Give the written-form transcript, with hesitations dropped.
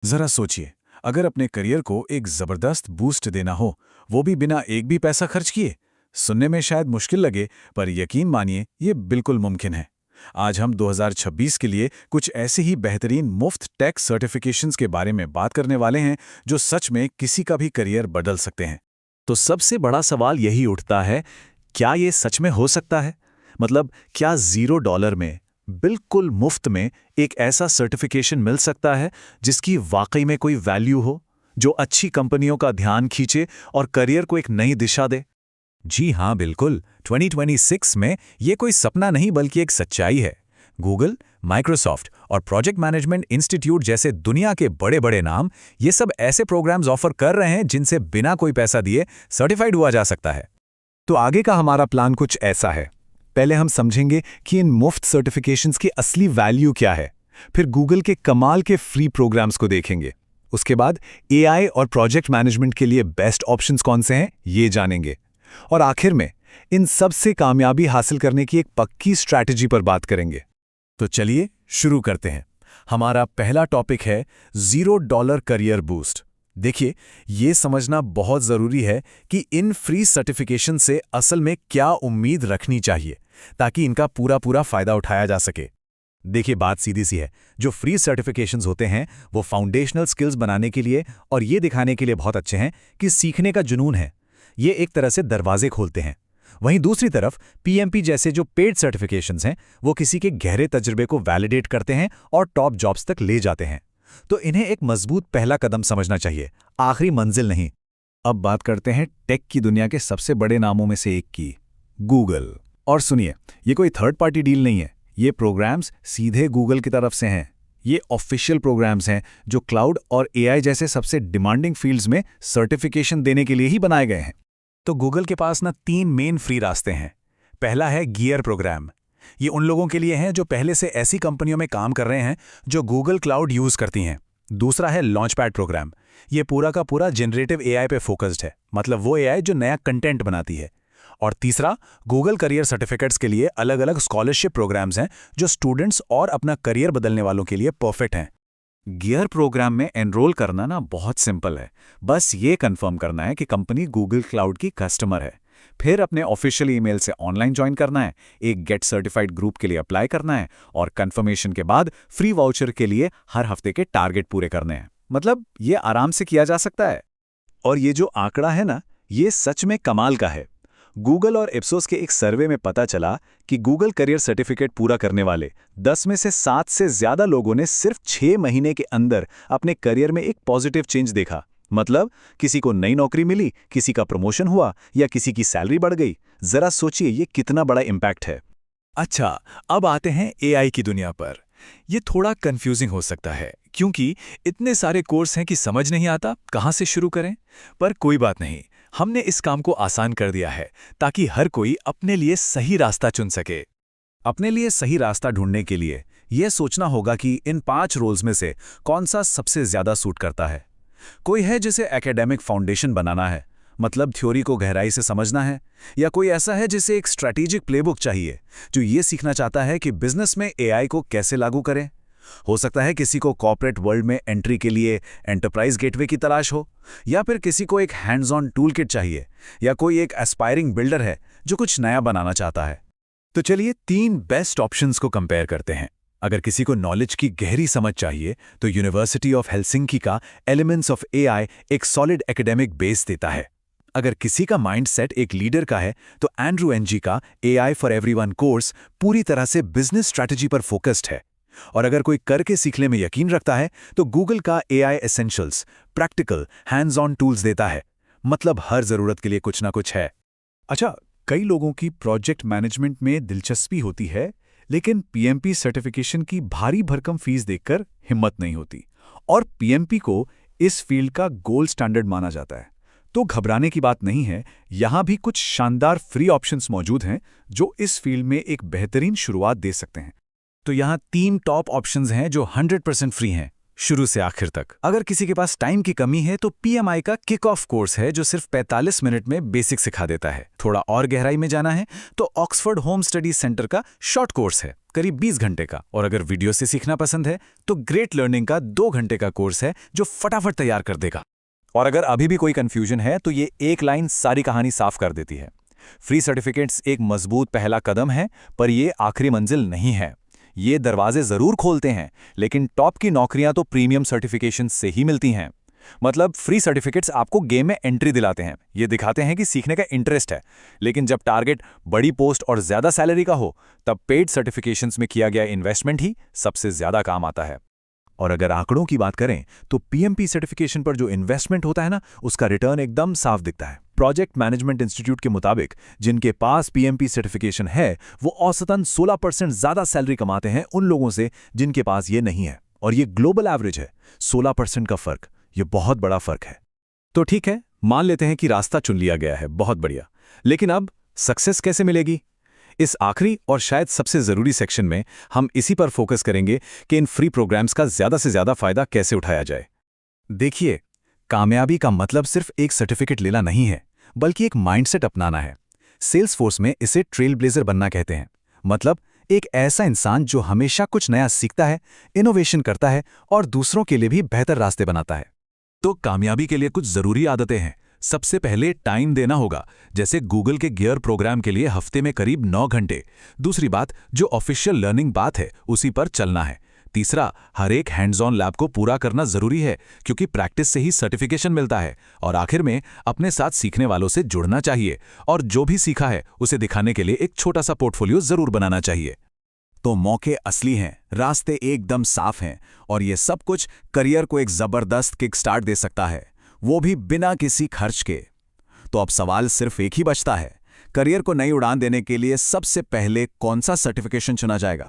जरा सोचिए, अगर अपने करियर को एक जबरदस्त बूस्ट देना हो, वो भी बिना एक भी पैसा खर्च किए। सुनने में शायद मुश्किल लगे, पर यकीन मानिए ये बिल्कुल मुमकिन है। आज हम 2026 के लिए कुछ ऐसे ही बेहतरीन मुफ्त टेक सर्टिफिकेशंस के बारे में बात करने वाले हैं जो सच में किसी का भी करियर बदल सकते हैं। तो सबसे बड़ा सवाल यही उठता है, क्या ये सच में हो सकता है? मतलब क्या $0 में, बिल्कुल मुफ्त में एक ऐसा सर्टिफिकेशन मिल सकता है जिसकी वाकई में कोई वैल्यू हो, जो अच्छी कंपनियों का ध्यान खींचे और करियर को एक नई दिशा दे? जी हाँ, बिल्कुल। 2026 में ये कोई सपना नहीं बल्कि एक सच्चाई है। गूगल, माइक्रोसॉफ्ट और प्रोजेक्ट मैनेजमेंट इंस्टीट्यूट जैसे दुनिया के बड़े बड़े नाम ये सब ऐसे प्रोग्राम्स ऑफर कर रहे हैं जिनसे बिना कोई पैसा दिए सर्टिफाइड हुआ जा सकता है। तो आगे का हमारा प्लान कुछ ऐसा है। पहले हम समझेंगे कि इन मुफ्त सर्टिफिकेशंस की असली वैल्यू क्या है। फिर गूगल के कमाल के फ्री प्रोग्राम्स को देखेंगे। उसके बाद एआई और प्रोजेक्ट मैनेजमेंट के लिए बेस्ट ऑप्शंस कौन से हैं, ये जानेंगे। और आखिर में इन सब से कामयाबी हासिल करने की एक पक्की स्ट्रैटेजी पर बात करेंगे। तो चलिए शुरू करते हैं। हमारा पहला टॉपिक है $0 करियर बूस्ट। देखिए, ये समझना बहुत ज़रूरी है कि इन फ्री सर्टिफिकेशन से असल में क्या उम्मीद रखनी चाहिए, ताकि इनका पूरा पूरा फ़ायदा उठाया जा सके। देखिए, बात सीधी सी है। जो फ्री सर्टिफिकेशंस होते हैं वो फाउंडेशनल स्किल्स बनाने के लिए और ये दिखाने के लिए बहुत अच्छे हैं कि सीखने का जुनून है। ये एक तरह से दरवाजे खोलते हैं। वहीं दूसरी तरफ पीएमपी जैसे जो पेड सर्टिफिकेशंस हैं वो किसी के गहरे तजुर्बे को वैलिडेट करते हैं और टॉप जॉब्स तक ले जाते हैं। तो इन्हें एक मजबूत पहला कदम समझना चाहिए, आखिरी मंजिल नहीं। अब बात करते हैं टेक की दुनिया के सबसे बड़े नामों में से एक की, गूगल। और सुनिए, ये कोई थर्ड पार्टी डील नहीं है। ये प्रोग्राम्स सीधे गूगल की तरफ से हैं। ये ऑफिशियल प्रोग्राम्स हैं जो क्लाउड और एआई जैसे सबसे डिमांडिंग फील्ड्स में सर्टिफिकेशन देने के लिए ही बनाए गए हैं। तो गूगल के पास ना 3 मेन फ्री रास्ते हैं। पहला है गियर प्रोग्राम। ये उन लोगों के लिए हैं जो पहले से ऐसी कंपनियों में काम कर रहे हैं जो गूगल क्लाउड यूज करती हैं। दूसरा है लॉन्चपैड प्रोग्राम। ये पूरा का पूरा जनरेटिव एआई पे फोकस्ड है, मतलब वो एआई जो नया कंटेंट बनाती है। और तीसरा, गूगल करियर सर्टिफिकेट्स के लिए अलग अलग स्कॉलरशिप प्रोग्राम्स हैं जो स्टूडेंट्स और अपना करियर बदलने वालों के लिए परफेक्ट हैं। गियर प्रोग्राम में एनरोल करना ना बहुत सिंपल है। बस ये कंफर्म करना है कि कंपनी गूगल क्लाउड की कस्टमर है। फिर अपने ऑफिशियल ईमेल से ऑनलाइन ज्वाइन करना है, एक गेट सर्टिफाइड ग्रुप के लिए अप्लाई करना है और कंफर्मेशन के बाद फ्री वाउचर के लिए हर हफ्ते के टारगेट पूरे करने हैं। मतलब ये आराम से किया जा सकता है। और ये जो आंकड़ा है ना, ये सच में कमाल का है। गूगल और इप्सोस के एक सर्वे में पता चला कि गूगल करियर सर्टिफिकेट पूरा करने वाले 10 में से 7 से ज्यादा लोगों ने सिर्फ 6 महीने के अंदर अपने करियर में एक पॉजिटिव चेंज देखा। मतलब किसी को नई नौकरी मिली, किसी का प्रमोशन हुआ या किसी की सैलरी बढ़ गई। जरा सोचिए ये कितना बड़ा इंपैक्ट है। अच्छा, अब आते हैं एआई की दुनिया पर। ये थोड़ा कंफ्यूजिंग हो सकता है क्योंकि इतने सारे कोर्स हैं कि समझ नहीं आता कहाँ से शुरू करें। पर कोई बात नहीं, हमने इस काम को आसान कर दिया है ताकि हर कोई अपने लिए सही रास्ता चुन सके। अपने लिए सही रास्ता ढूंढने के लिए यह सोचना होगा कि इन 5 रोल्स में से कौन सा सबसे ज्यादा सूट करता है। कोई है जिसे एकेडमिक फाउंडेशन बनाना है, मतलब थ्योरी को गहराई से समझना है, या कोई ऐसा है जिसे एक स्ट्रैटेजिक प्लेबुक चाहिए जो ये सीखना चाहता है कि बिजनेस में एआई को कैसे लागू करें। हो सकता है किसी को कॉर्पोरेट वर्ल्ड में एंट्री के लिए एंटरप्राइज गेटवे की तलाश हो, या फिर किसी को एक हैंड्स ऑन टूल किट चाहिए, या कोई एक एस्पायरिंग बिल्डर है जो कुछ नया बनाना चाहता है। तो चलिए 3 बेस्ट ऑप्शंस को कंपेयर करते हैं। अगर किसी को नॉलेज की गहरी समझ चाहिए तो यूनिवर्सिटी ऑफ हेलसिंकी का एलिमेंट्स ऑफ एआई एक सॉलिड एकेडमिक बेस देता है। अगर किसी का माइंडसेट एक लीडर का है तो एंड्रू एनजी का एआई फॉर एवरीवन कोर्स पूरी तरह से बिजनेस स्ट्रैटेजी पर फोकस्ड है। और अगर कोई करके सीखने में यकीन रखता है तो गूगल का AI essentials practical hands on tools देता है। मतलब हर जरूरत के लिए कुछ ना कुछ है। अच्छा, कई लोगों की प्रोजेक्ट मैनेजमेंट में दिलचस्पी होती है, लेकिन पीएमपी सर्टिफिकेशन की भारी भरकम फीस देखकर हिम्मत नहीं होती। और पीएमपी को इस फील्ड का गोल्ड स्टैंडर्ड माना जाता है। तो घबराने की बात नहीं है, यहां भी कुछ शानदार फ्री ऑप्शंस मौजूद हैं जो इस फील्ड में एक बेहतरीन शुरुआत दे सकते हैं। तो यहाँ 3 टॉप ऑप्शंस हैं जो 100% फ्री हैं। शुरू से आखिर तक। अगर किसी के पास टाइम की कमी है तो PMI का किक ऑफ कोर्स है जो सिर्फ 45 मिनट में बेसिक सिखा देता है। थोड़ा और गहराई में जाना है तो ऑक्सफोर्ड होम स्टडी सेंटर का शॉर्ट कोर्स है, करीब 20 घंटे का। और अगर वीडियो से सीखना पसंद है तो ग्रेट लर्निंग का 2 घंटे का कोर्स है जो फटाफट तैयार कर देगा। और अगर अभी भी कोई कंफ्यूजन है तो ये एक लाइन सारी कहानी साफ कर देती है। फ्री सर्टिफिकेट्स एक मजबूत पहला कदम है, पर ये आखिरी मंजिल नहीं है। ये दरवाजे जरूर खोलते हैं, लेकिन टॉप की नौकरियां तो प्रीमियम सर्टिफिकेशन से ही मिलती हैं। मतलब फ्री सर्टिफिकेट्स आपको गेम में एंट्री दिलाते हैं, ये दिखाते हैं कि सीखने का इंटरेस्ट है। लेकिन जब टारगेट बड़ी पोस्ट और ज्यादा सैलरी का हो, तब पेड सर्टिफिकेशंस में किया गया इन्वेस्टमेंट ही सबसे ज्यादा काम आता है। और अगर आंकड़ों की बात करें तो PMP सर्टिफिकेशन पर जो इन्वेस्टमेंट होता है ना, उसका रिटर्न एकदम साफ दिखता है। प्रोजेक्ट मैनेजमेंट इंस्टीट्यूट के मुताबिक जिनके पास PMP सर्टिफिकेशन है वो औसतन 16% ज्यादा सैलरी कमाते हैं उन लोगों से जिनके पास ये नहीं है। और ये ग्लोबल एवरेज है। 16% का फर्क, ये बहुत बड़ा फर्क है। तो ठीक है, मान लेते हैं कि रास्ता चुन लिया गया है, बहुत बढ़िया। लेकिन अब सक्सेस कैसे मिलेगी? इस आखिरी और शायद सबसे जरूरी सेक्शन में हम इसी पर फोकस करेंगे कि इन फ्री प्रोग्राम्स का ज्यादा से ज्यादा फायदा कैसे उठाया जाए। देखिए, कामयाबी का मतलब सिर्फ एक सर्टिफिकेट लेना नहीं है, बल्कि एक माइंडसेट अपनाना है। सेल्सफोर्स में इसे ट्रेल ब्लेजर बनना कहते हैं। मतलब एक ऐसा इंसान जो हमेशा कुछ नया सीखता है, इनोवेशन करता है और दूसरों के लिए भी बेहतर रास्ते बनाता है। तो कामयाबी के लिए कुछ जरूरी आदतें हैं। सबसे पहले टाइम देना होगा, जैसे गूगल के गियर प्रोग्राम के लिए हफ्ते में करीब 9 घंटे। दूसरी बात, जो ऑफिशियल लर्निंग बात है उसी पर चलना है। तीसरा, हर एक हैंड्स ऑन लैब को पूरा करना जरूरी है, क्योंकि प्रैक्टिस से ही सर्टिफिकेशन मिलता है। और आखिर में अपने साथ सीखने वालों से जुड़ना चाहिए और जो भी सीखा है उसे दिखाने के लिए एक छोटा सा पोर्टफोलियो जरूर बनाना चाहिए। तो मौके असली हैं, रास्ते एकदम साफ हैं और ये सब कुछ करियर को एक जबरदस्त किक स्टार्ट दे सकता है, वो भी बिना किसी खर्च के। तो अब सवाल सिर्फ एक ही बचता है, करियर को नई उड़ान देने के लिए सबसे पहले कौन सा सर्टिफिकेशन चुना जाएगा?